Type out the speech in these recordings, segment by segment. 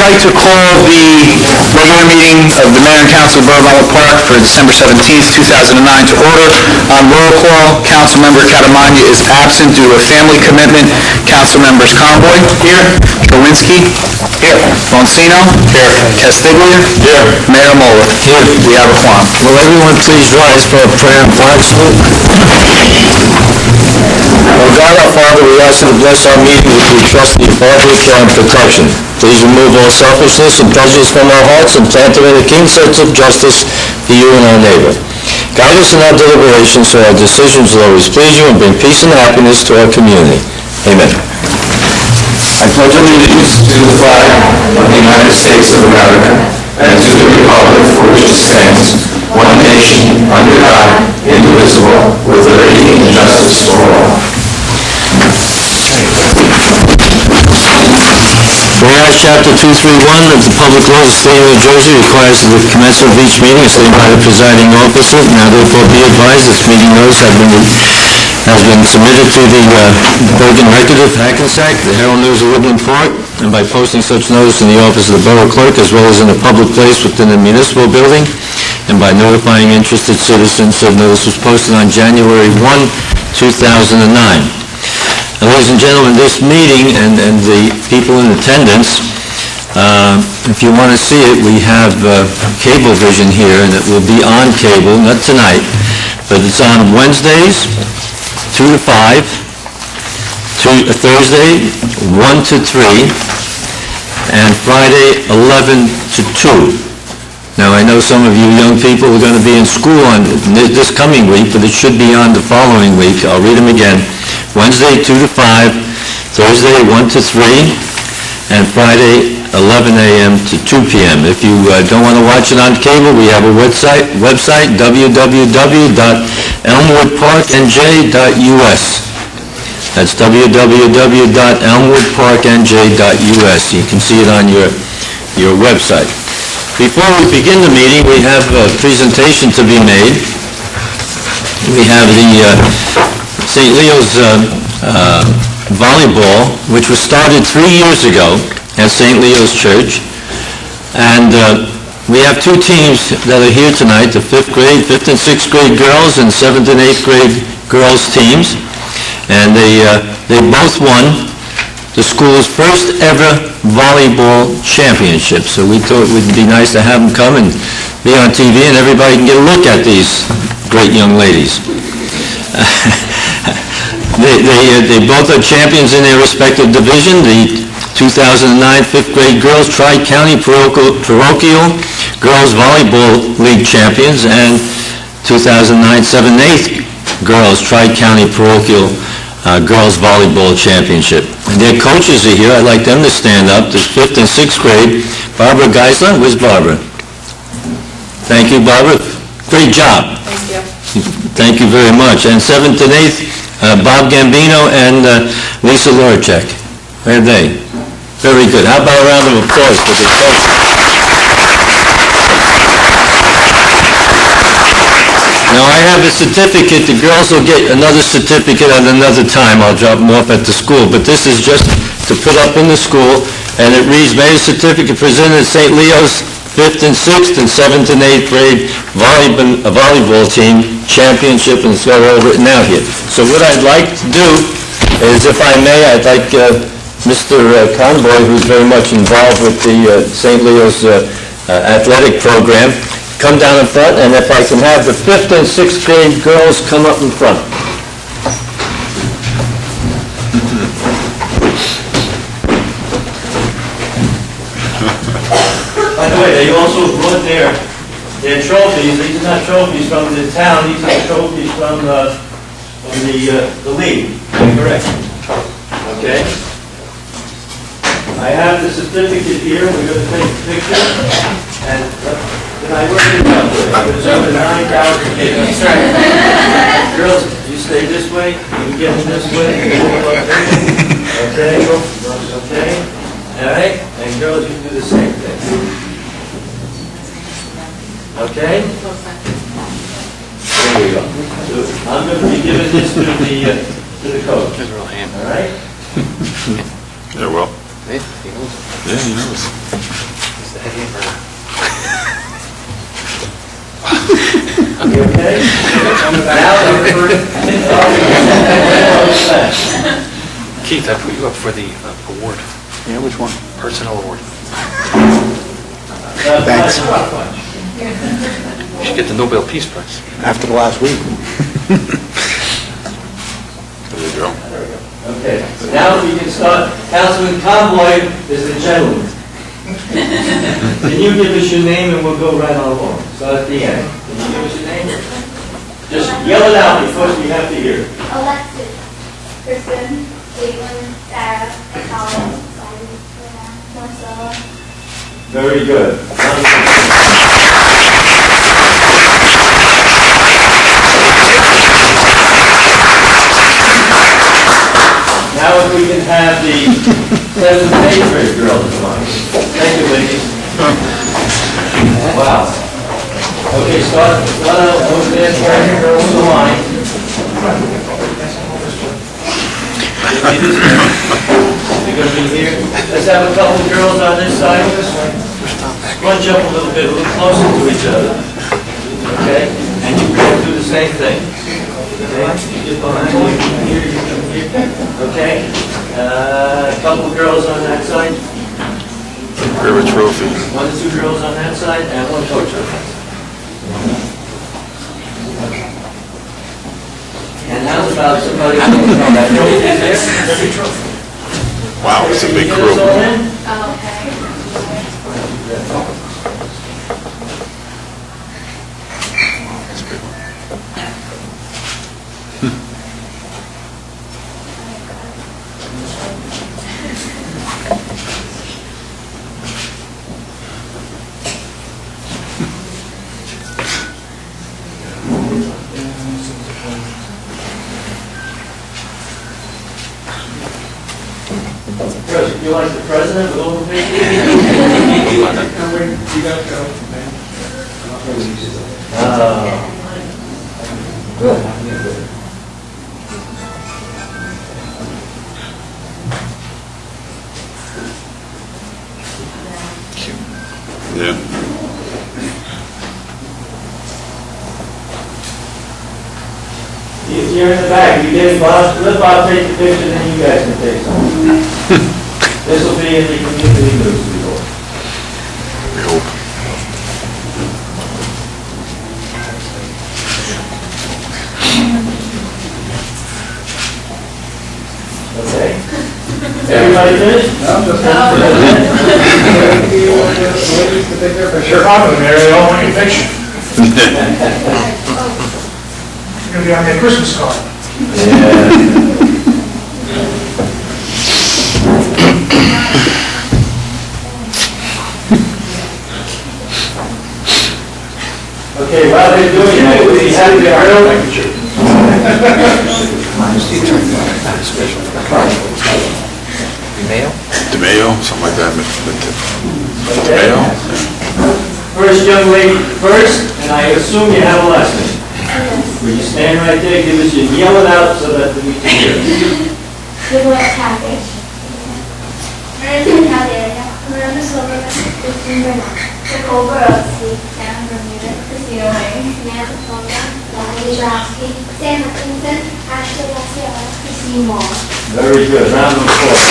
like to call the regular meeting of the Mayor and Council of Borough of Elmwood Park for December 17th, 2009 to order. On roll call, Councilmember Catamagna is absent due to a family commitment. Councilmembers Conboy. Here. Kowinski. Here. Monsino. Here. Castiglia. Here. Mayor Mola. Here. We have a quorum. Will everyone please rise for a prayer and flag salute? Oh God, our Father, we ask you to bless our meeting with your trusty authority, care, and protection. Please remove all selfishness and prejudice from our hearts and plant them in a keen sense of justice for you and our neighbor. Guide us in our deliberations so our decisions will always please you and bring peace and happiness to our community. Amen. I pledge allegiance to the flag of the United States of America and to the republic for which it stands, one nation, under God, indivisible, with liberty and justice for all. Whereas Chapter 231 of the Public Laws of the State of New Jersey requires that the commencement of each meeting is stated by the presiding officer, now therefore be advised this meeting notice has been submitted to the Bergen Record of Hackensack, the Herald News of Woodland Park, and by posting such notice in the office of the Borough Clerk as well as in a public place within the municipal building, and by notifying interested citizens, said notice was posted on January 1, 2009. Ladies and gentlemen, this meeting and the people in attendance, if you want to see it, we have Cablevision here, and it will be on cable, not tonight, but it's on Wednesdays, 2 to 5, Thursday, 1 to 3, and Friday, 11 to 2. Now, I know some of you young people are going to be in school on this coming week, but it should be on the following week. I'll read them again. Wednesday, 2 to 5, Thursday, 1 to 3, and Friday, 11 a.m. to 2 p.m. If you don't want to watch it on cable, we have a website www.elmwoodparknj.us. That's www.elmwoodparknj.us. You can see it on your website. Before we begin the meeting, we have a presentation to be made. We have the St. Leo's volleyball, which was started 3 years ago at St. Leo's Church. And we have two teams that are here tonight, the 5th and 6th grade girls and 7th and 8th grade girls teams. And they both won the school's first ever volleyball championship. So we thought it would be nice to have them come and be on TV and everybody can get a look at these great young ladies. They both are champions in their respective division. The 2009 5th grade girls Tri-County Parochial Girls Volleyball League champions, and 2009 7th and 8th girls Tri-County Parochial Girls Volleyball Championship. And their coaches are here. I'd like them to stand up. The 5th and 6th grade, Barbara Geisler. Where's Barbara? Thank you, Barbara. Great job. Thank you. Thank you very much. And 7th and 8th, Bob Gambino and Lisa Loracek. Where are they? Very good. How about a round of applause for their coaches? Now, I have a certificate. The girls will get another certificate at another time. I'll drop them off at the school. But this is just to put up in the school, and it reads, "Made a certificate presented at St. Leo's 5th and 6th and 7th and 8th grade volleyball team championship," and it's got it all written out here. So what I'd like to do is, if I may, I'd like Mr. Conboy, who's very much involved with the St. Leo's athletic program, come down in front, and if I can have the 5th and 6th grade girls come up in front. By the way, they also brought their trophies. These are not trophies from the town, these are trophies from the league. Correct. Okay? I have the certificate here. We're going to take a picture. And can I work it out? There's over 9,000 kids. That's right. Girls, you stay this way. You get them this way. Okay? Okay? All right? And girls, you do the same thing. Okay? There we go. So I'm going to be giving this to the coach. All right? There, well. Yeah, he knows. You okay? Keith, I put you up for the award, Yeah, which one? personnel award. Thanks. You should get the Nobel Peace Prize. After the last week. There you go. Okay, so now we can start. Councilman Conboy is the gentleman. Can you give us your name and we'll go right on along? Start at the end. Can you give us your name? Just yell it out because we have to hear. Alexis, Kristen, Caitlin, Sarah, Colin, Simon, Marcella. Very good. Now if we can have the 7th and 8th grade girls come on. Thank you, ladies. Wow. Okay, start out over there, carrying girls in the line. They're going to be here. Let's have a couple of girls on this side. Scrunch up a little bit, a little closer to each other. Okay? And you can do the same thing. Okay? You get behind me, you can hear, you can hear. Okay? A couple of girls on that side. Grab a trophy. 1 or 2 girls on that side, and 1 coach on that side. And how's about somebody from that trophy? Wow, it's a big Get crew. us all in? Chris, you like the president with all the Good. Yeah. You're in the back, you get Bob, let Bob take the picture, then you guys can take some. This will be in the community news report. We hope. Okay? Everybody finished? Sure, Mary, they all want your picture. You're gonna be on their Christmas card. Okay, while they're doing that, we have the DeMayo, something like that. Okay. DeMayo? First young lady first, and I assume you have a lesson. Will you stand right there, give us your, yell it out so that we can hear. Good luck, Kathy. Marissa Calderia. Miranda Silverman. Christine Bernard. Nicole Borowski. Sam Bermuda. Christina Wayne. Samantha Fonda. Lonnie Drowski. Sam Hutchinson. Ashley Garcia. Christine Moore. Very good, round of applause.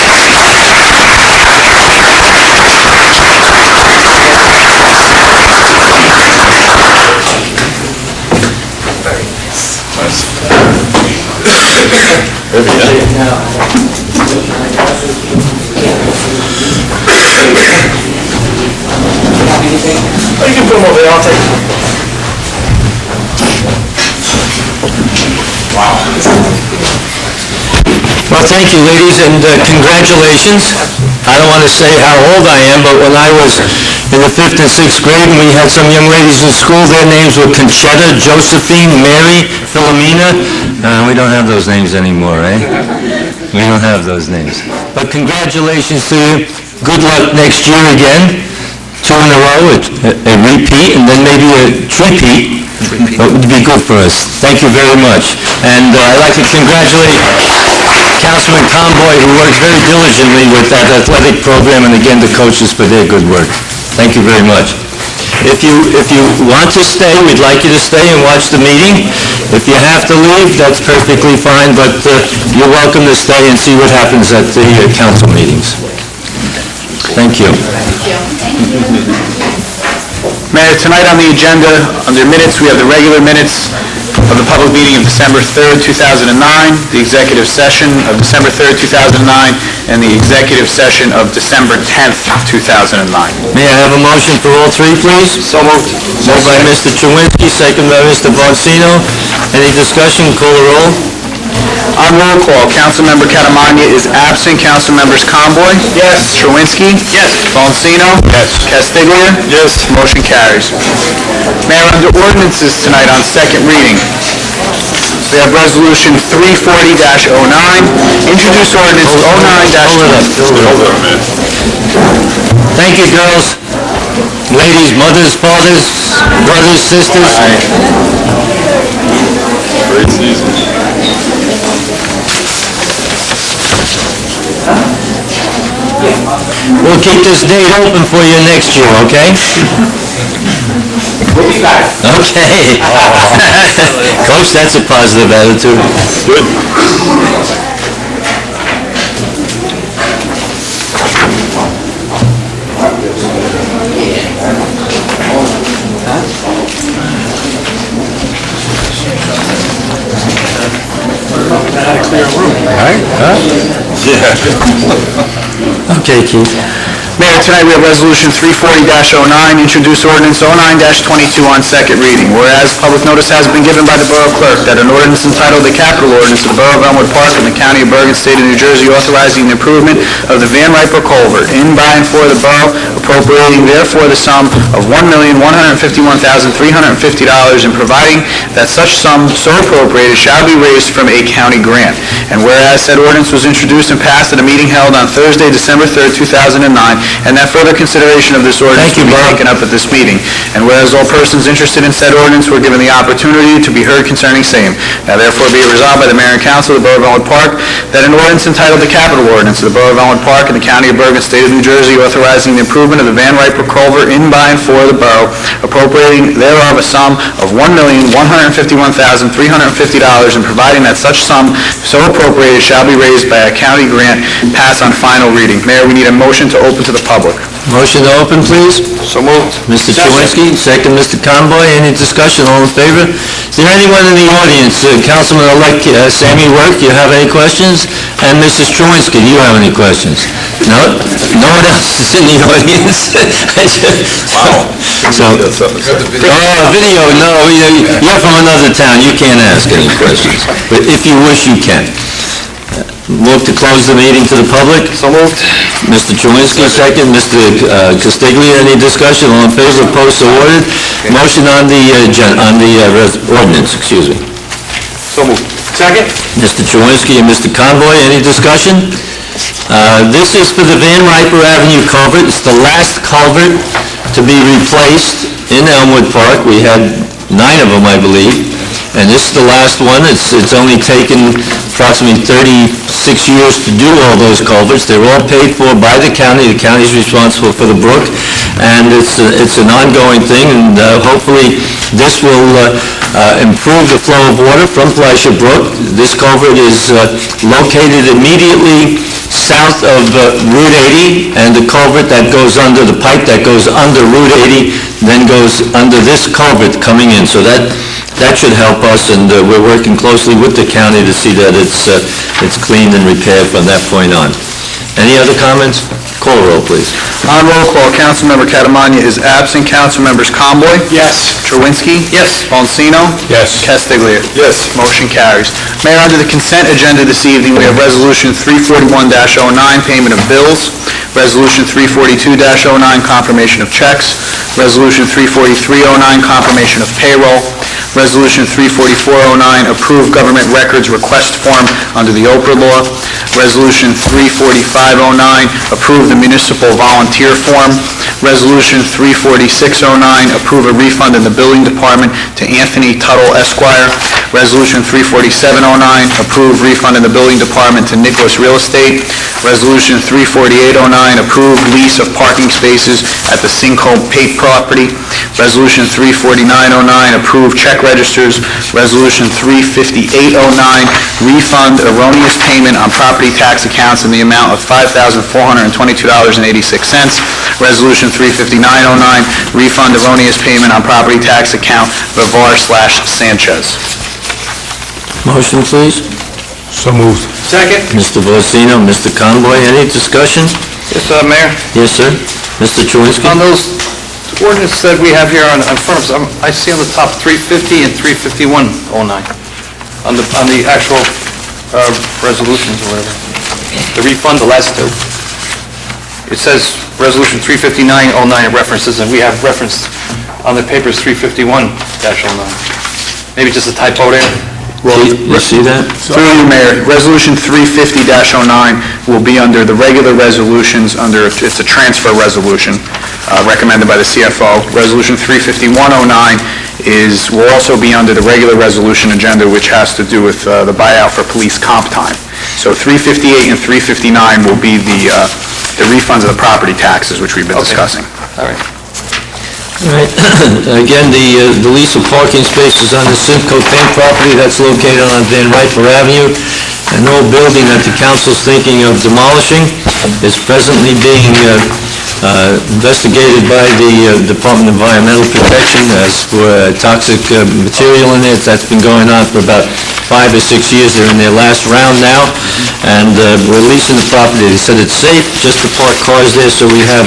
Oh, you can put them over there, I'll take them. Well, thank you, ladies, and congratulations. I don't want to say how old I am, but when I was in the 5th and 6th grade, and we had some young ladies in school, their names were Conchetta, Josephine, Mary, Philomena. We don't have those names anymore, eh? We don't have those names. But congratulations to you. Good luck next year again. 2 in a row, a repeat, and then maybe a three-peat. That would be good for us. Thank you very much. And I'd like to congratulate... Councilman Conboy, who works very diligently with that athletic program, and again, the coaches for their good work. Thank you very much. If you want to stay, we'd like you to stay and watch the meeting. If you have to leave, that's perfectly fine, but you're welcome to stay and see what happens at the council meetings. Thank you. Mayor, tonight on the agenda, under minutes, we have the regular minutes of the public meeting of December 3rd, 2009, the executive session of December 3rd, 2009, and the executive session of December 10th, 2009. May I have a motion for all three, please? So moved. Moved by Mr. Chewinski, second by Mr. Boncino. Any discussion? Call the roll. On roll call, Councilmember Catamagna is absent. Councilmembers Conboy? Yes. Chewinski? Yes. Boncino? Yes. Castiglia? Yes. Motion carries. Mayor, under ordinances tonight on second reading, we have Resolution 340-09, introduced ordinance 09-... Thank you, girls. Ladies, mothers, fathers, brothers, sisters. Great season. We'll keep this date open for you next year, okay? We'll be back. Okay. Coach, that's a positive attitude. Good. Okay, Keith. Mayor, tonight we have Resolution 340-09, introduced ordinance 09-22 on second reading. Whereas public notice has been given by the Borough Clerk that an ordinance entitled the Capital Ordinance of the Borough of Elmwood Park in the County of Bergen, State of New Jersey, authorizing the improvement of the Van Riper Culvert in, by, and for the borough, appropriating therefore the sum of $1,151,350 and providing that such sum so appropriated shall be raised from a county grant. And whereas said ordinance was introduced and passed at a meeting held on Thursday, December 3rd, 2009, and that further consideration of this ordinance will be taken up at this meeting. And whereas all persons interested in said ordinance were given the opportunity to be heard concerning same, now therefore be it resolved by the Mayor and Council of the Borough of Elmwood Park that an ordinance entitled the Capital Ordinance of the Borough of Elmwood Park in the County of Bergen, State of New Jersey, authorizing the improvement of the Van Riper Culvert in, by, and for the borough, appropriating thereof a sum of $1,151,350 and providing that such sum so appropriated shall be raised by a county grant, pass on final reading. Mayor, we need a motion to open to the public. Motion to open, please. So moved. Mr. Chewinski, second Mr. Conboy. Any discussion? All in favor? Is there anyone in the audience? Councilman-elect Sammy Work, do you have any questions? And Mrs. Chewinski, do you have any questions? No? No one else is in the audience? Wow. So, video, no, you're from another town. You can't ask any questions. But if you wish, you can. Move to close the meeting to the public. So moved. Mr. Chewinski, second. Mr. Castiglia, any discussion? All in favor, opposed, so ordered. Motion on the ordinance, excuse me. So moved. Second? Mr. Chewinski and Mr. Conboy, any discussion? This is for the Van Riper Avenue culvert. It's the last culvert to be replaced in Elmwood Park. We had 9 of them, I believe. And this is the last one. It's only taken approximately 36 years to do all those culverts. They're all paid for by the county. The county's responsible for the brook, and it's an ongoing thing, and hopefully this will improve the flow of water from Fleischer Brook. This culvert is located immediately south of Route 80, and the culvert that goes under, the pipe that goes under Route 80, then goes under this culvert coming in. So that should help us, and we're working closely with the county to see that it's cleaned and repaired from that point on. Any other comments? Call the roll, please. On roll call, Councilmember Catamagna is absent. Councilmembers Conboy? Yes. Chewinski? Yes. Boncino? Yes. Castiglia? Yes. Motion carries. Mayor, under the consent agenda this evening, we have Resolution 341-09, payment of bills, Resolution 342-09, confirmation of checks, Resolution 343-09, confirmation of payroll, Resolution 344-09, approve government records request form under the Oprah law, Resolution 345-09, approve the municipal volunteer form, Resolution 346-09, approve a refund in the building department to Anthony Tuttle Esquire, Resolution 34709, approve refund in the building department to Nicholas Real Estate. Resolution 34809, approve lease of parking spaces at the Sinkhole Pate property. Resolution 34909, approve check registers. Resolution 35809, refund erroneous payment on property tax accounts in the amount of $5,422.86. Resolution 35909, refund erroneous payment on property tax account Bavar/Sanchez. Motion, please. So moved. Second? Mr. Versino, Mr. Conboy, any discussion? Yes, Mayor, Yes, sir. Mr. Chouwinski? on those ordinances that we have here on firms, I see on the top 350 and 35109, on the actual resolutions or whatever. The refund, the last two. It says Resolution 35909 references, and we have referenced on the papers 351-09. Maybe just a typo there? You see that? Through you, Mayor, Resolution 350-09 will be under the regular resolutions, it's a transfer resolution recommended by the CFO. Resolution 35109 will also be under the regular resolution agenda, which has to do with the buyout for police comp time. So 358 and 359 will be the refunds of the property taxes, which we've been discussing. All right. All right. Again, the lease of parking spaces on the Simcoe Pate property that's located on Van Riper Avenue, an old building that the council's thinking of demolishing, is presently being investigated by the Department of Environmental Protection as for toxic material in it. That's been going on for about 5 or 6 years. They're in their last round now, and we're leasing the property. They said it's safe just to park cars there, so we have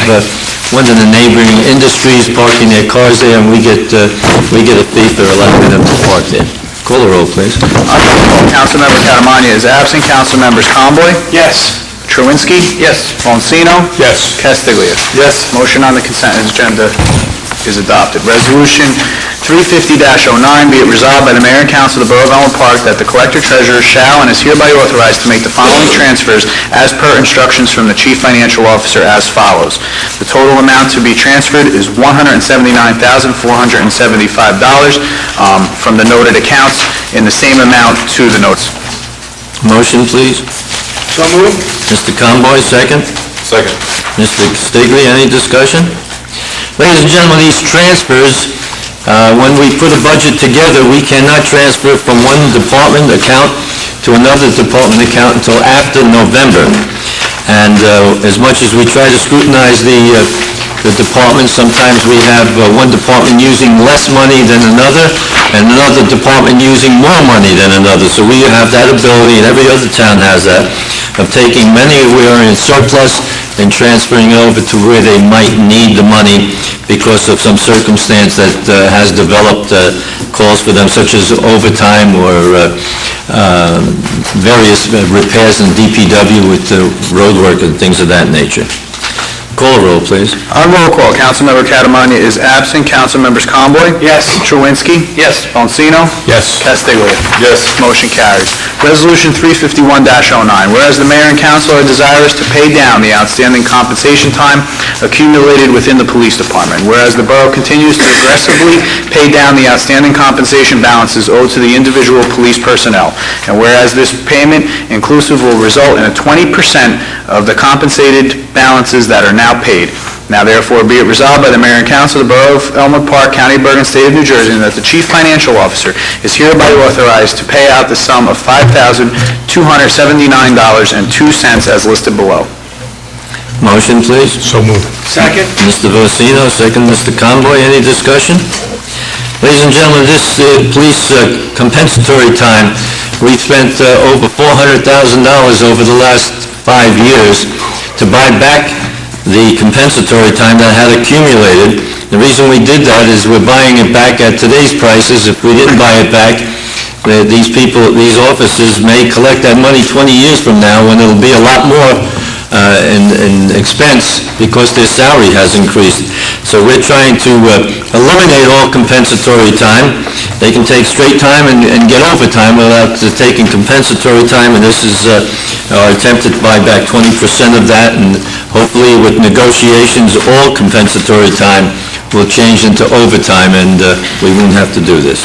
one of the neighboring industries parking their cars there, and we get a fee for allowing them to park there. Call the roll, please. Councilmember Catamagna is absent. Councilmembers Conboy? Yes. Truinski? Yes. Bonsino? Yes. Castiglia? Yes. Motion on the consent agenda is adopted. Resolution 350-09, be it resolved by the Mayor and Council of the Borough of Elmwood Park that the Collector-Treasurer shall and is hereby authorized to make the following transfers as per instructions from the Chief Financial Officer as follows. The total amount to be transferred is $179,475 from the noted accounts in the same amount to the notes. Motion, please. So moved. Mr. Conboy, second. Second. Mr. Castiglia, any discussion? Ladies and gentlemen, these transfers, when we put a budget together, we cannot transfer from one department account to another department account until after November. And as much as we try to scrutinize the departments, sometimes we have one department using less money than another, and another department using more money than another. So we have that ability, and every other town has that, of taking money we are in surplus and transferring it over to where they might need the money because of some circumstance that has developed calls for them, such as overtime or various repairs in DPW with road work and things of that nature. Call the roll, please. On roll call, Councilmember Catamagna is absent. Councilmembers Conboy? Yes. Truinski? Yes. Bonsino? Yes. Castiglia? Yes. Motion carries. Resolution 351-09, whereas the Mayor and Council are desirous to pay down the outstanding compensation time accumulated within the Police Department, whereas the Borough continues to aggressively pay down the outstanding compensation balances owed to the individual police personnel, and whereas this payment inclusive will result in a 20% of the compensated balances that are now paid. Now therefore be it resolved by the Mayor and Council of the Borough of Elmwood Park, County of Bergen, State of New Jersey, that the Chief Financial Officer is hereby authorized to pay out the sum of $5,279.02 as listed below. Motion, please. So moved. Second. Mr. Versino, second. Mr. Conboy, any discussion? Ladies and gentlemen, this police compensatory time, we've spent over $400,000 over the last 5 years to buy back the compensatory time that had accumulated. The reason we did that is we're buying it back at today's prices. If we didn't buy it back, these officers may collect that money 20 years from now when it'll be a lot more in expense because their salary has increased. So we're trying to eliminate all compensatory time. They can take straight time and get overtime without taking compensatory time, and this is our attempt to buy back 20% of that, and hopefully with negotiations, all compensatory time will change into overtime, and we won't have to do this.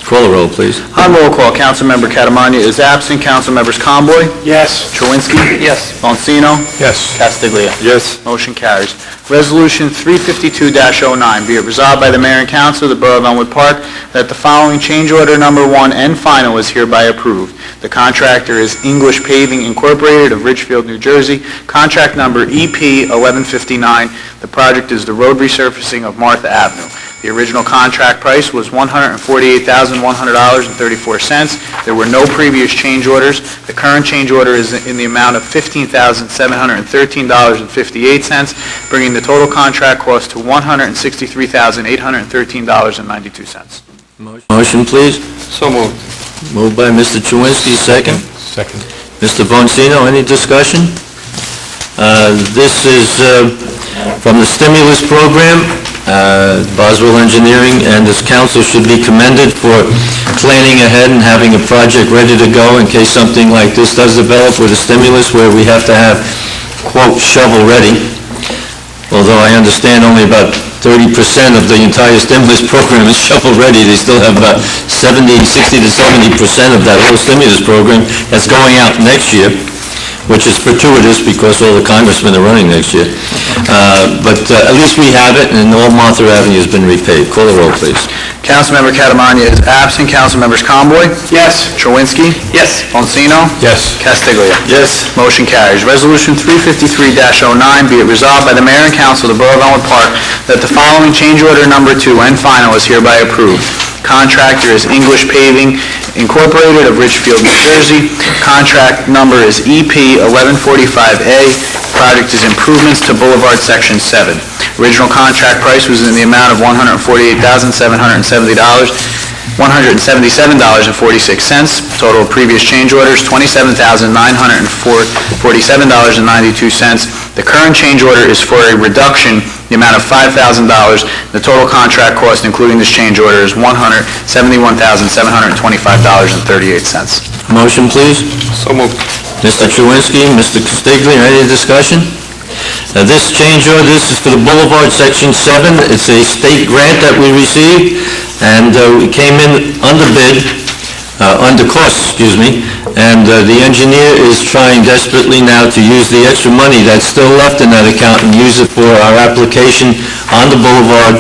Call the roll, please. On roll call, Councilmember Catamagna is absent. Councilmembers Conboy? Yes. Chouwinski? Yes. Bonsino? Yes. Castiglia? Yes. Motion carries. Resolution 352-09, be it resolved by the Mayor and Council of the Borough of Elmwood Park that the following change order number 1 and final is hereby approved. The contractor is English Paving Incorporated of Ridgefield, New Jersey. Contract number EP 1159. The project is the road resurfacing of Martha Avenue. The original contract price was $148,100.34. There were no previous change orders. The current change order is in the amount of $15,713.58, bringing the total contract cost to $163,813.92. Motion, please. So moved. Moved by Mr. Chouwinski, second. Second. Mr. Bonsino, any discussion? This is from the stimulus program. Boswell Engineering and this council should be commended for planning ahead and having a project ready to go in case something like this does develop with a stimulus where we have to have, quote, shovel-ready. Although I understand only about 30% of the entire stimulus program is shovel-ready, they still have about 60 to 70% of that whole stimulus program that's going out next year, which is fortuitous because all the congressmen are running next year. But at least we have it, and all Martha Avenue has been repaid. Call the roll, please. Councilmember Catamagna is absent. Councilmembers Conboy? Yes. Chouwinski? Yes. Bonsino? Yes. Castiglia? Yes. Motion carries. Resolution 353-09, be it resolved by the Mayor and Council of the Borough of Elmwood Park that the following change order number 2 and final is hereby approved. Contractor is English Paving Incorporated of Ridgefield, New Jersey. Contract number is EP 1145A. Project is improvements to Boulevard Section 7. Original contract price was in the amount of $148,777.46. Total of previous change orders, $27,947.92. The current change order is for a reduction, the amount of $5,000. The total contract cost, including this change order, is $171,725.38. Motion, please. So moved. Mr. Chouwinski, Mr. Castiglia, any discussion? This change order, this is for the Boulevard Section 7. It's a state grant that we received, and we came in under bid, under cost, and the engineer is trying desperately now to use the extra money that's still left in that account and use it for our application on the Boulevard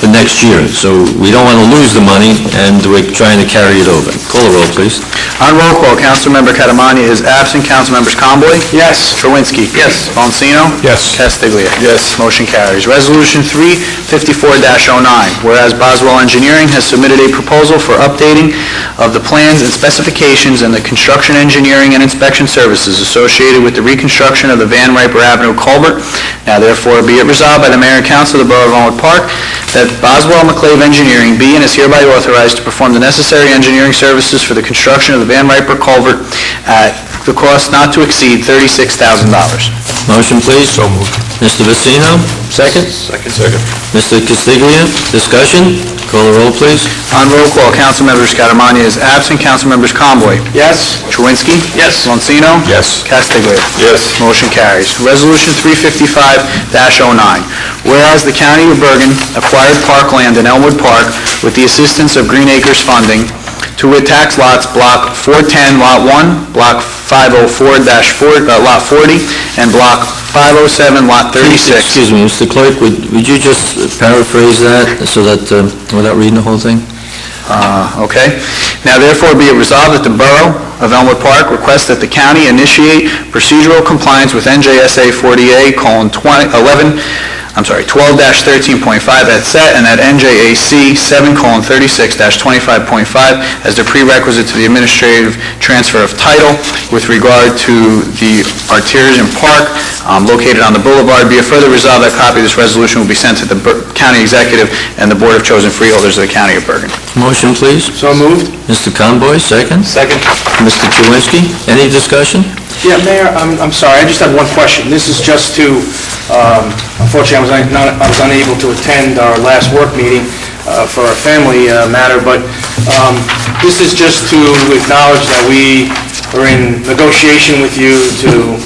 for next year. So we don't want to lose the money, and we're trying to carry it over. Call the roll, please. On roll call, Councilmember Catamagna is absent. Councilmembers Conboy? Yes. Chouwinski? Yes. Bonsino? Yes. Castiglia? Yes. Motion carries. Resolution 354-09, whereas Boswell Engineering has submitted a proposal for updating of the plans and specifications and the construction engineering and inspection services associated with the reconstruction of the Van Riper Avenue culvert. Now therefore be it resolved by the Mayor and Council of the Borough of Elmwood Park that Boswell McClave Engineering be and is hereby authorized to perform the necessary engineering services for the construction of the Van Riper culvert at the cost not to exceed $36,000. Motion, please. So moved. Mr. Vecino, second. Second. Mr. Castiglia, discussion? Call the roll, please. On roll call, Councilmembers Catamagna is absent. Councilmembers Conboy? Yes. Chouwinski? Yes. Bonsino? Yes. Castiglia? Yes. Motion carries. Resolution 355-09, whereas the County of Bergen acquired parkland in Elmwood Park with the assistance of Green Acres funding to wit tax lots Block 410, Lot 1, Block 504-4, Lot 40, and Block 507, Lot 36. Excuse me, Mr. Clerk, would you just paraphrase that so that, without reading the whole thing? Okay. Now therefore be it resolved that the Borough of Elmwood Park requests that the county initiate procedural compliance with NJSA 12-13.5 at set and at NJAC 7:36-25.5 as the prerequisite to the administrative transfer of title with regard to the Artesian Park located on the boulevard. Be it further resolved that a copy of this resolution will be sent to the county executive and the Board of Chosen Freeholders of the County of Bergen. Motion, please. So moved. Mr. Conboy, second. Second. Mr. Chouwinski, any discussion? Yeah, Mayor, I'm sorry, I just have one question. This is just to, unfortunately, I was unable to attend our last work meeting for a family matter, but this is just to acknowledge that we are in negotiation with you to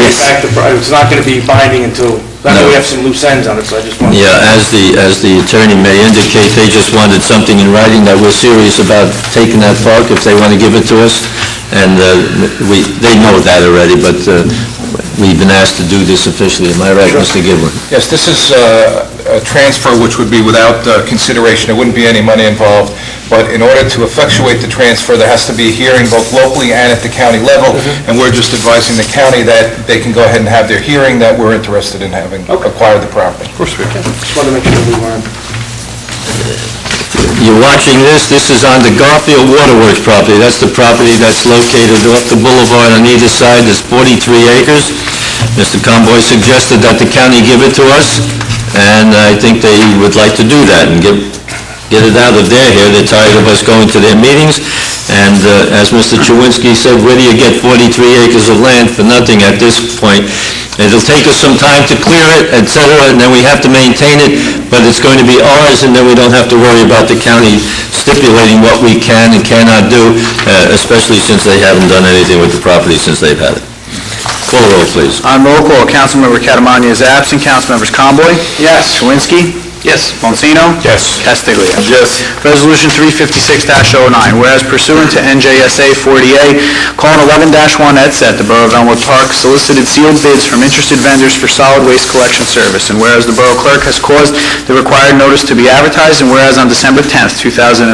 take Yes. back it's not going to be binding until, I know we have some loose ends on it, so I just want to... Yeah, as the attorney may indicate, they just wanted something in writing that we're serious about taking that park if they want to give it to us. And they know that already, but we've been asked to do this officially. Am I right, Mr. Giblin? Yes, this is a transfer which would be without consideration. There wouldn't be any money involved. But in order to effectuate the transfer, there has to be a hearing both locally and at the county level. And we're just advising the county that they can go ahead and have their hearing, that we're interested in having acquired the property. Of course we can. Just wanted to make sure we weren't... You're watching this is on the Garfield Waterworks property. That's the property that's located off the boulevard on either side. There's 43 acres. Mr. Conboy suggested that the county give it to us, and I think they would like to do that and get it out of their hair. They're tired of us going to their meetings, and as Mr. Chewinski said, where do you get 43 acres of land for nothing at this point? It'll take us some time to clear it, et cetera, and then we have to maintain it, but it's going to be ours, and then we don't have to worry about the county stipulating what we can and cannot do, especially since they haven't done anything with the property since they've had it. Call the roll, please. On roll call, Councilmember Catamani is absent. Councilmembers Conboy? Yes. Chewinski? Yes. Bonsino? Yes. Castiglia? Yes. Resolution 356-09, whereas pursuant to NJSA 40A: 11-1 et set, the Borough of Elmwood Park solicited sealed bids from interested vendors for solid waste collection service, and whereas the Borough Clerk has caused the required notice to be advertised, and whereas on December 10th, 2009,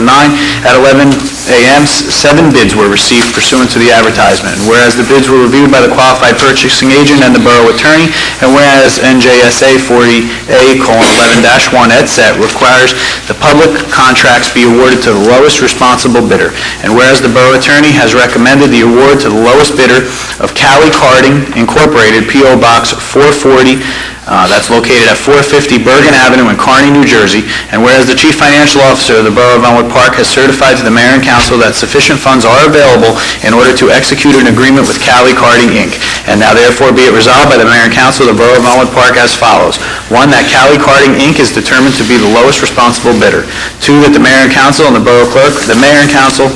at 11 a.m., 7 bids were received pursuant to the advertisement, and whereas the bids were reviewed by the qualified purchasing agent and the Borough Attorney, and whereas NJSA 40A: 11-1 et set requires the public contracts be awarded to the lowest responsible bidder, and whereas the Borough Attorney has recommended the award to the lowest bidder of Cali Carding Incorporated, P.O. Box 440, that's located at 450 Bergen Avenue in Kearney, New Jersey, and whereas the Chief Financial Officer of the Borough of Elmwood Park has certified to the Mayor and Council that sufficient funds are available in order to execute an agreement with Cali Carding, Inc., and now therefore be it resolved by the Mayor and Council of the Borough of Elmwood Park as follows. 1, that Cali Carding, Inc. is determined to be the lowest responsible bidder. 2, that the Mayor and Council and the Borough Clerk, the Mayor and Council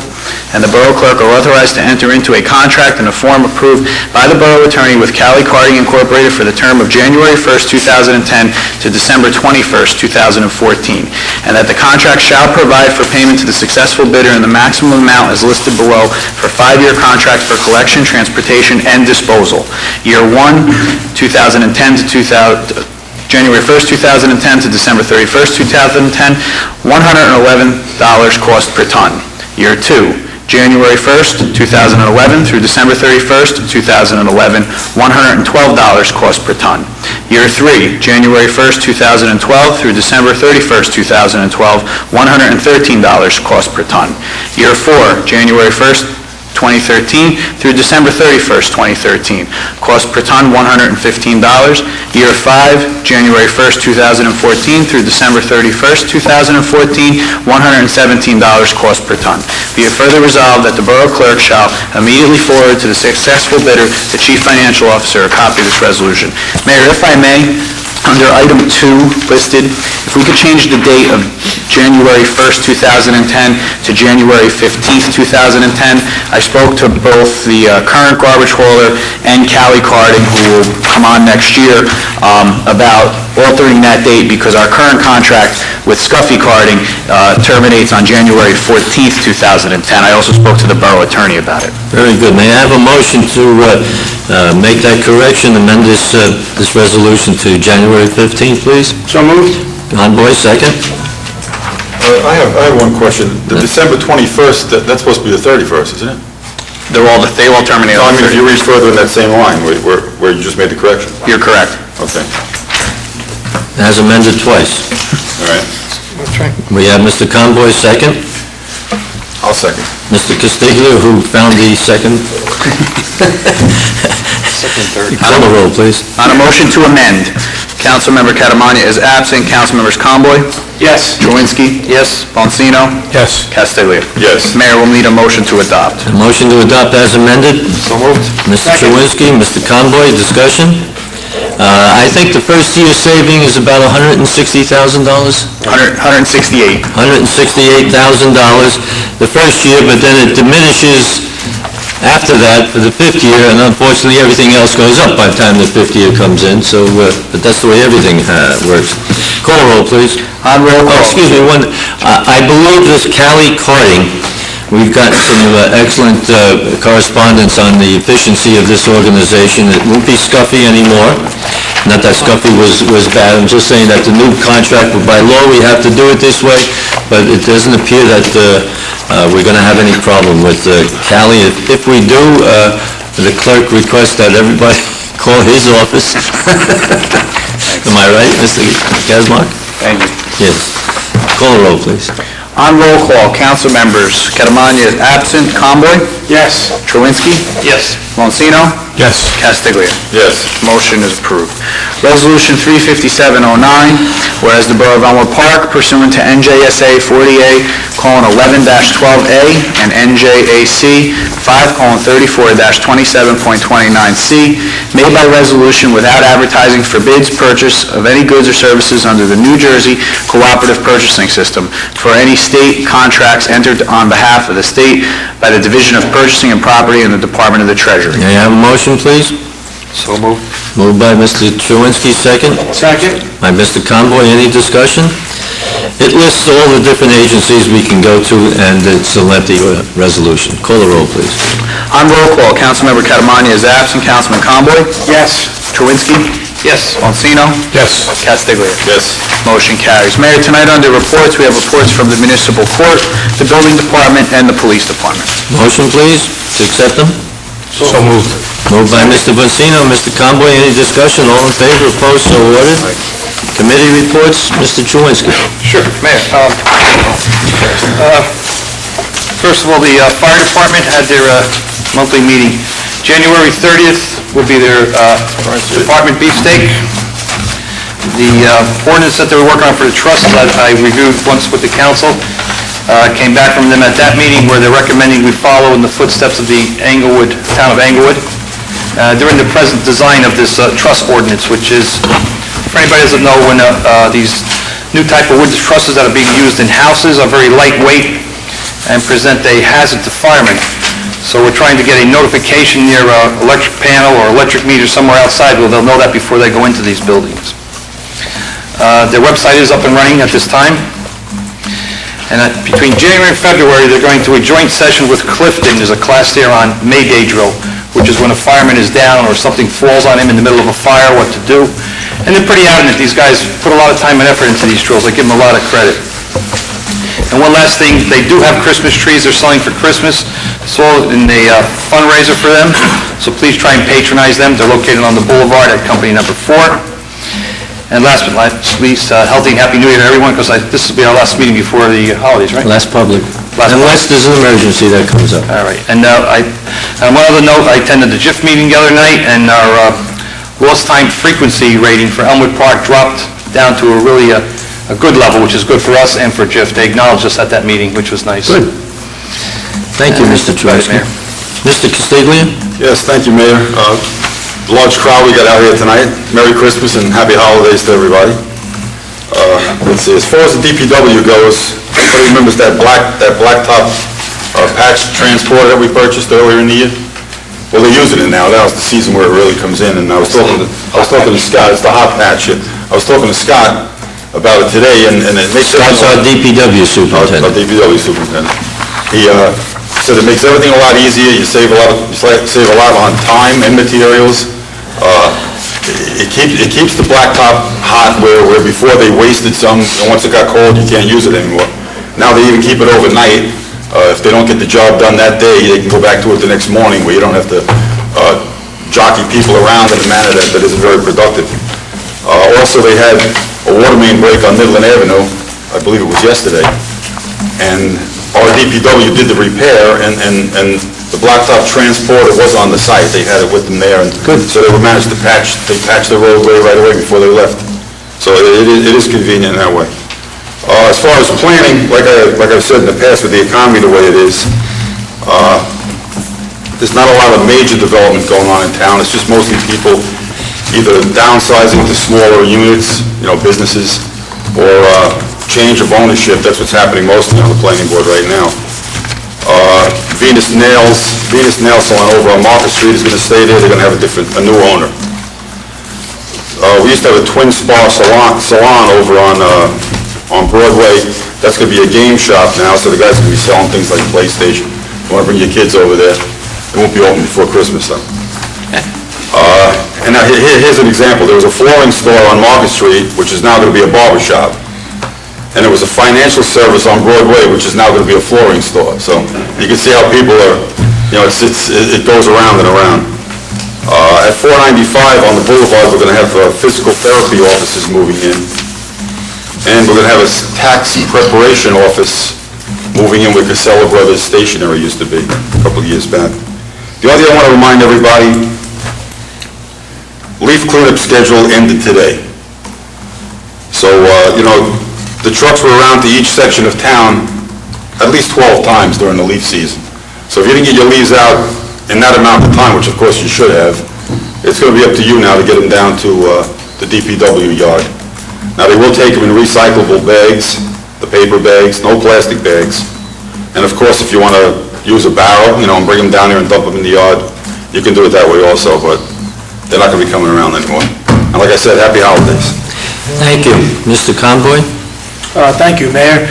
and the Borough Clerk are authorized to enter into a contract in a form approved by the Borough Attorney with Cali Carding Incorporated for the term of January 1st, 2010 to December 21st, 2014, and that the contract shall provide for payment to the successful bidder in the maximum amount as listed below for 5-year contracts for collection, transportation, and disposal. Year 1, 2010 to January 1st, 2010 to December 31st, 2010, $111 cost per ton. Year 2, January 1st, 2011 through December 31st, 2011, $112 cost per ton. Year 3, January 1st, 2012 through December 31st, 2012, $113 cost per ton. Year 4, January 1st, 2013 through December 31st, 2013. Cost per ton, $115. Year 5, January 1st, 2014 through December 31st, 2014, $117 cost per ton. Be it further resolved that the Borough Clerk shall immediately forward to the successful bidder, the Chief Financial Officer, a copy of this resolution. Mayor, if I may, under item 2 listed, if we could change the date of January 1st, 2010 to January 15th, 2010. I spoke to both the current garbage hauler and Cali Carding, who will come on next year, about altering that date because our current contract with Scuffy Carding terminates on January 14th, 2010. I also spoke to the Borough Attorney about it. Very good. May I have a motion to make that correction, amend this resolution to January 15th, please? So moved. Conboy, second. I have one question. The December 21st, that's supposed to be the 31st, isn't it? They all terminate No, I on mean, if you 30th. read further in that same line where you just made the correction. You're correct. Okay, As amended twice. all right. We have Mr. Conboy, second. I'll second. Mr. Castiglia, who found the second. Call the roll, please. On a motion to amend, Councilmember Catamani is absent. Councilmembers Conboy? Yes. Chewinski? Yes. Bonsino? Yes. Castiglia? Yes. Mayor will need a motion to adopt. A motion to adopt as amended. So moved. Mr. Chewinski, Mr. Conboy, discussion? I think the first year saving is about $160,000. $168. $168,000 the first year, but then it diminishes after that for the fifth year, and unfortunately, everything else goes up by the time the fifth year comes in, so, but that's the way everything works. Call a roll, please. On roll Oh, call. excuse me, I believe this Cali Karting, we've gotten some excellent correspondence on the efficiency of this organization. It won't be scuffy anymore. Not that scuffy was bad, I'm just saying that the new contract, by law, we have to do it this way, but it doesn't appear that we're going to have any problem with Cali. If we do, the clerk requests that everybody call his office. Am I right, Mr. Gasmark? Thank you. Yes. Call a roll, please. On roll call, council members, Catamagna is absent, Conboy, Yes. Trowinski, Yes. Monsino, Yes. Castiglia. Yes. Motion is approved. Resolution 35709, whereas the Borough of Elmwood Park pursuant to NJSA 40A:11-12A and NJAC 5:34-27.29C, made by resolution without advertising for bids, purchase of any goods or services under the New Jersey Cooperative Purchasing System for any state contracts entered on behalf of the state by the Division of Purchasing and Property in the Department of the Treasury. May I have a motion, please? So moved. Moved by Mr. Trowinski, second. Second? By Mr. Conboy, any discussion? It lists all the different agencies we can go to, and it's a lengthy resolution. Call the roll, please. On roll call, Councilmember Catamagna is absent. Councilman Conboy? Yes. Trowinski? Yes. Monsino? Yes. Castiglia. Yes. Motion carries. Mayor, tonight under reports, we have reports from the municipal court, the building department, and the police department. Motion, please, to accept them? So moved. Moved by Mr. Monsino, Mr. Conboy, any discussion? All in favor, opposed, so ordered. Committee reports, Mr. Trowinski. Sure, Mayor. First of all, the fire department had their monthly meeting. January 30th will be their department beefsteak. The ordinance that they were working on for the trusts, I reviewed once with the council, came back from them at that meeting where they're recommending we follow in the footsteps of the town of Englewood. During the present design of this truss ordinance, which is, for anybody who doesn't know, when these new type of wood trusses that are being used in houses are very lightweight and present a hazard to firemen. So we're trying to get a notification near an electric panel or electric meter somewhere outside where they'll know that before they go into these buildings. Their website is up and running at this time. And between January and February, they're going to a joint session with Clifton. There's a class there on Mayday drill, which is when a fireman is down or something falls on him in the middle of a fire, what to do. And they're pretty adamant. These guys put a lot of time and effort into these drills. I give them a lot of credit. And one last thing, they do have Christmas trees they're selling for Christmas. It's all in a fundraiser for them, so please try and patronize them. They're located on the boulevard at company number 4. And last but not least, healthy and happy New Year to everyone, because this will be our last meeting before the holidays, right? Last public. Last Unless there's an emergency that comes up. All right. And on one other note, I attended the JIF meeting the other night, and our lost time frequency rating for Elmwood Park dropped down to a really a good level, which is good for us and for JIF. They acknowledged us at that meeting, which was nice. Good. Thank you, Mr. Trowinski. Mayor. Mr. Castiglia? Yes, thank you, Mayor. Large crowd we got out here tonight. Merry Christmas and happy holidays to everybody. Let's see, as far as the DPW goes, everybody remembers that blacktop patch transporter that we purchased earlier in the year? Well, they're using it now. That was the season where it really comes in, and I was talking to Scott. It's the hot patch. I was talking to Scott about it today, and it makes... Scott's our DPW Our superintendent. DPW superintendent. He said it makes everything a lot easier, you save a lot on time and materials. It keeps the blacktop hot where before they wasted some, and once it got cold, you can't use it anymore. Now they even keep it overnight. If they don't get the job done that day, they can go back to it the next morning where you don't have to jockey people around in a manner that isn't very productive. Also, they had a water main break on Midland Avenue, I believe it was yesterday, and our DPW did the repair, and the blacktop transporter was on the site. They had it with them there, and so they managed to patch the roadway right away before they left. So it is convenient in that way. As far as planning, like I've said in the past, with the economy the way it is, there's not a lot of major development going on in town. It's just mostly people either downsizing to smaller units, businesses, or change of ownership. That's what's happening mostly on the planning board right now. Venus Nail Salon over on Market Street is going to stay there. They're going to have a new owner. We used to have a Twin Spa salon over on Broadway. That's going to be a game shop now, so the guys are going to be selling things like PlayStation. If you want to bring your kids over there, it won't be open before Christmas, though. And now, here's an example. There was a flooring store on Market Street, which is now going to be a barber shop. And there was a financial service on Broadway, which is now going to be a flooring store. So you can see how people are, it goes around and around. At 495 on the boulevard, we're going to have physical therapy offices moving in. And we're going to have a tax preparation office moving in where Casella Brothers Stationery used to be a couple of years back. The other thing I want to remind everybody, leaf cleanup schedule ended today. So, the trucks were around to each section of town at least 12 times during the leaf season. So if you didn't get your leaves out in that amount of time, which of course you should have, it's going to be up to you now to get them down to the DPW yard. Now, they will take them in recyclable bags, the paper bags, no plastic bags. And of course, if you want to use a barrel, and bring them down here and dump them in the yard, you can do it that way also, but they're not going to be coming around anymore. And like I said, happy holidays. Thank you. Mr. Conboy? Thank you, Mayor.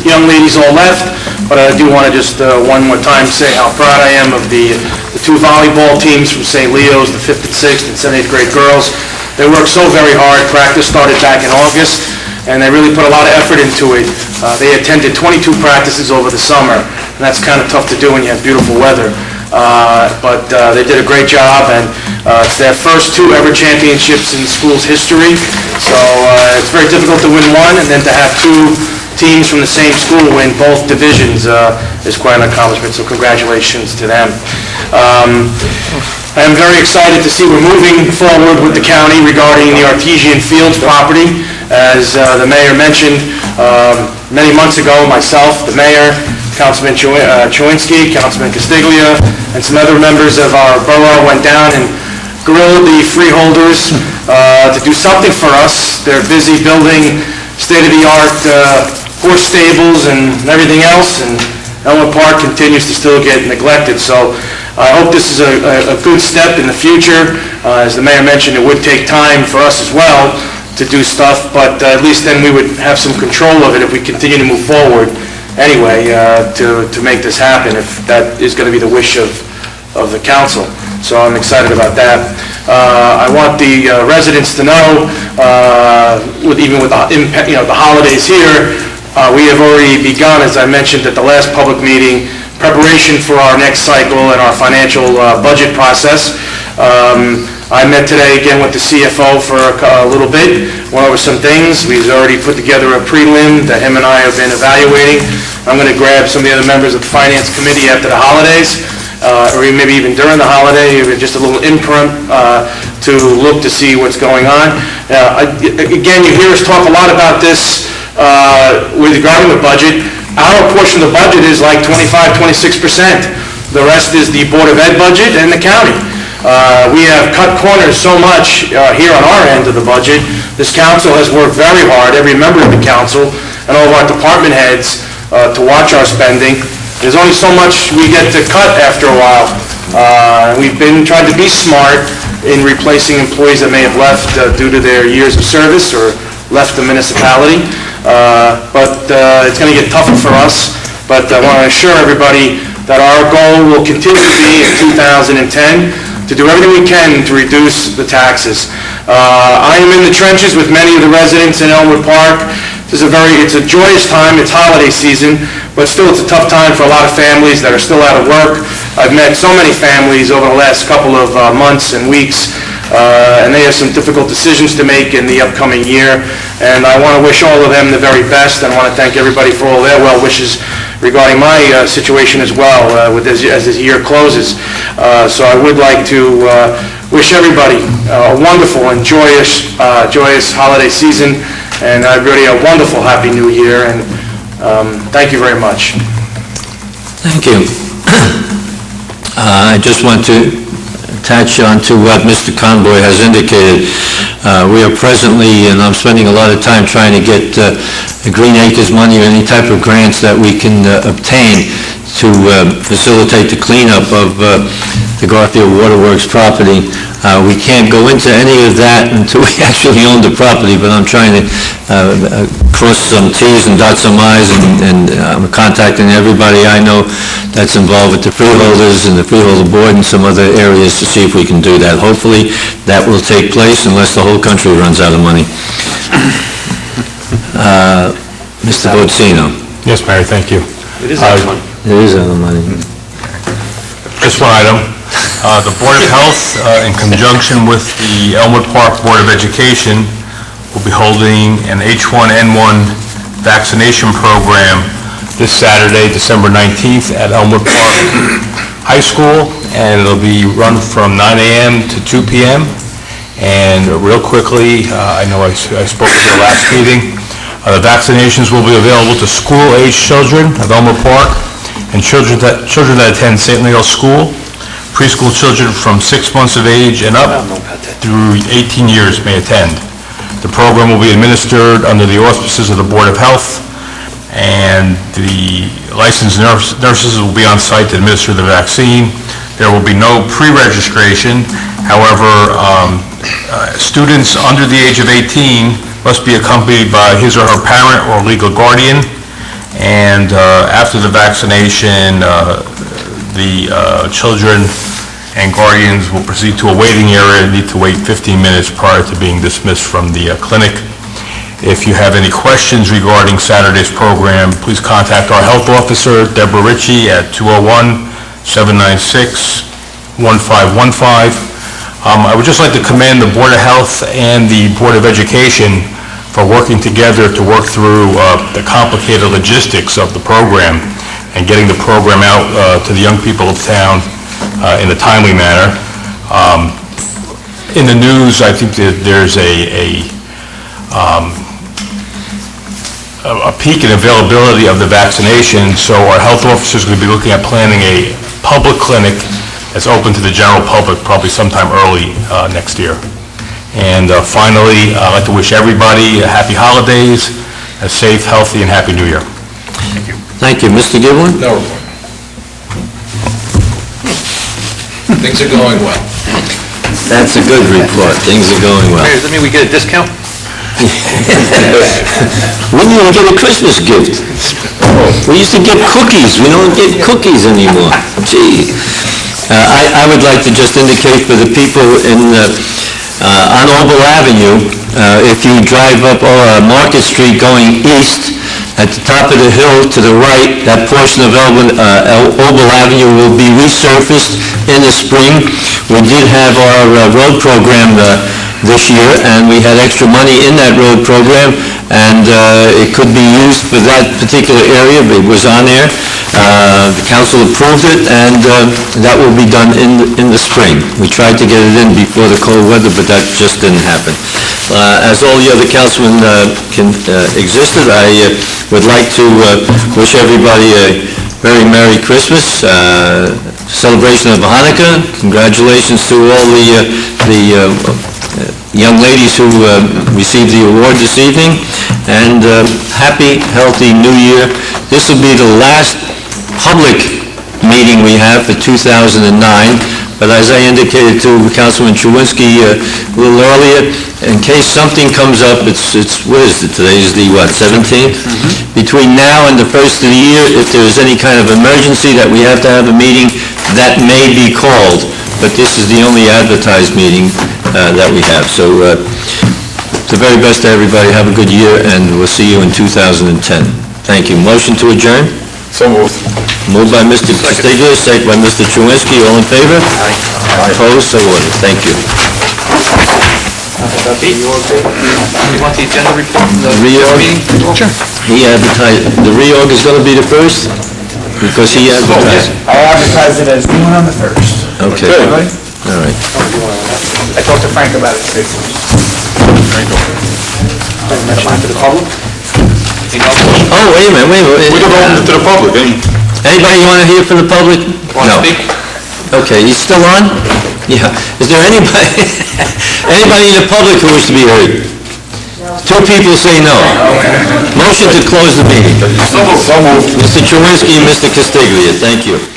Young ladies all left, but I do want to just one more time say how proud I am of the two volleyball teams from St. Leo's, the 5th and 6th and 7th, 8th grade girls. They worked so very hard. Practice started back in August, and they really put a lot of effort into it. They attended 22 practices over the summer, and that's kind of tough to do when you have beautiful weather. But they did a great job, and it's their first 2 ever championships in the school's history. So it's very difficult to win one, and then to have 2 teams from the same school win both divisions is quite an accomplishment, so congratulations to them. I am very excited to see we're moving forward with the county regarding the Artesian Fields property. As the mayor mentioned, many months ago, myself, the mayor, Councilman Chewinski, Councilman Castiglia, and some other members of our borough went down and grilled the freeholders to do something for us. They're busy building state-of-the-art horse stables and everything else, and Elmwood Park continues to still get neglected. So I hope this is a good step in the future. As the mayor mentioned, it would take time for us as well to do stuff, but at least then we would have some control of it if we continue to move forward anyway, to make this happen, if that is going to be the wish of the council. So I'm excited about that. I want the residents to know, even with the holidays here, we have already begun, as I mentioned at the last public meeting, preparation for our next cycle and our financial budget process. I met today again with the CFO for a little bit, went over some things. We've already put together a prelim that him and I have been evaluating. I'm going to grab some of the other members of the Finance Committee after the holidays, or maybe even during the holiday, even just a little imprint to look to see what's going on. Again, you hear us talk a lot about this regarding the budget. Our portion of the budget is like 25-26%. The rest is the Board of Ed budget and the county. We have cut corners so much here on our end of the budget. This council has worked very hard, every member of the council and all of our department heads, to watch our spending. There's only so much we get to cut after a while. We've been trying to be smart in replacing employees that may have left due to their years of service or left the municipality. But it's going to get tougher for us. But I want to assure everybody that our goal will continue to be in 2010 to do everything we can to reduce the taxes. I am in the trenches with many of the residents in Elmwood Park. It's a joyous time, it's holiday season, but still it's a tough time for a lot of families that are still out of work. I've met so many families over the last couple of months and weeks, and they have some difficult decisions to make in the upcoming year, and I want to wish all of them the very best, and I want to thank everybody for all their well wishes regarding my situation as well, as this year closes. So I would like to wish everybody a wonderful and joyous holiday season, and everybody a wonderful Happy New Year, and thank you very much. Thank you. I just want to attach on to what Mr. Conboy has indicated. We are presently, and I'm spending a lot of time trying to get Green Acres money or any type of grants that we can obtain to facilitate the cleanup of the Garfield Waterworks property. We can't go into any of that until we actually own the property, but I'm trying to cross some Ts and dot some Is, and I'm contacting everybody I know that's involved with the freeholders and the freeholder board and some other areas to see if we can do that. Hopefully, that will take place unless the whole country runs out of money. Mr. Bozzino. Yes, Mayor, thank you. It is out of money. There is other money. Just one item. The Board of Health, in conjunction with the Elmwood Park Board of Education, will be holding an H1N1 vaccination program this Saturday, December 19th, at Elmwood Park High School, and it'll be run from 9 a.m. to 2 p.m. And real quickly, I know I spoke at the last meeting, the vaccinations will be available to school-aged children at Elmwood Park and children that attend St. Leo's School. Preschool children from 6 months of age and up through 18 years may attend. The program will be administered under the auspices of the Board of Health, and the licensed nurses will be on site to administer the vaccine. There will be no pre-registration. However, students under the age of 18 must be accompanied by his or her parent or legal guardian, and after the vaccination, the children and guardians will proceed to a waiting area and need to wait 15 minutes prior to being dismissed from the clinic. If you have any questions regarding Saturday's program, please contact our health officer, Deborah Ritchie, at 201-796-1515. I would just like to commend the Board of Health and the Board of Education for working together to work through the complicated logistics of the program and getting the program out to the young people of town in a timely manner. In the news, I think that there's a peak in availability of the vaccination, so our health officers are going to be looking at planning a public clinic that's open to the general public probably sometime early next year. And finally, I'd like to wish everybody a happy holidays, a safe, healthy, and happy New Year. Thank you. Mr. Giblin? No report. Things are going well. That's a good report. Things are going well. Mayor, does that mean we get a discount? We didn't even get a Christmas gift. We used to get cookies. We don't get cookies anymore. Gee. I would like to just indicate for the people on Oval Avenue, if you drive up Market Street going east, at the top of the hill to the right, that portion of Oval Avenue will be resurfaced in the spring. We did have our road program this year, and we had extra money in that road program, and it could be used for that particular area, but it was on there. The council approved it, and that will be done in the spring. We tried to get it in before the cold weather, but that just didn't happen. As all the other councilmen existed, I would like to wish everybody a very Merry Christmas, celebration of Hanukkah. Congratulations to all the young ladies who received the award this evening, and happy, healthy New Year. This will be the last public meeting we have for 2009, but as I indicated to Councilman Chewinski a little earlier, in case something comes up, it's what is it, today is the, 17th? Between now and the first of the year, if there's any kind of emergency that we have to have a meeting, that may be called, but this is the only advertised meeting that we have. So, the very best to everybody, have a good year, and we'll see you in 2010. Thank you. Motion to adjourn? So moved. Moved by Mr. Castiglia, second by Mr. Chewinski. All in favor? Aye. Opposed? So ordered. Thank you. You want the agenda report from the Reorg? meeting? Sure. He advertised, the reorg is going to be the first? Because he advertised. I advertised it as noon on the 1st. Okay. All right. I talked to Frank about it today. Oh, wait a minute. We don't open it to the public, Anybody you want to hear from the public? No. Okay, he's still on? Yeah. Is there anybody in the public who wishes to be heard? Two people say no. Motion to close the meeting. So moved. Mr. Chouwinski and Mr. Castiglia, thank you.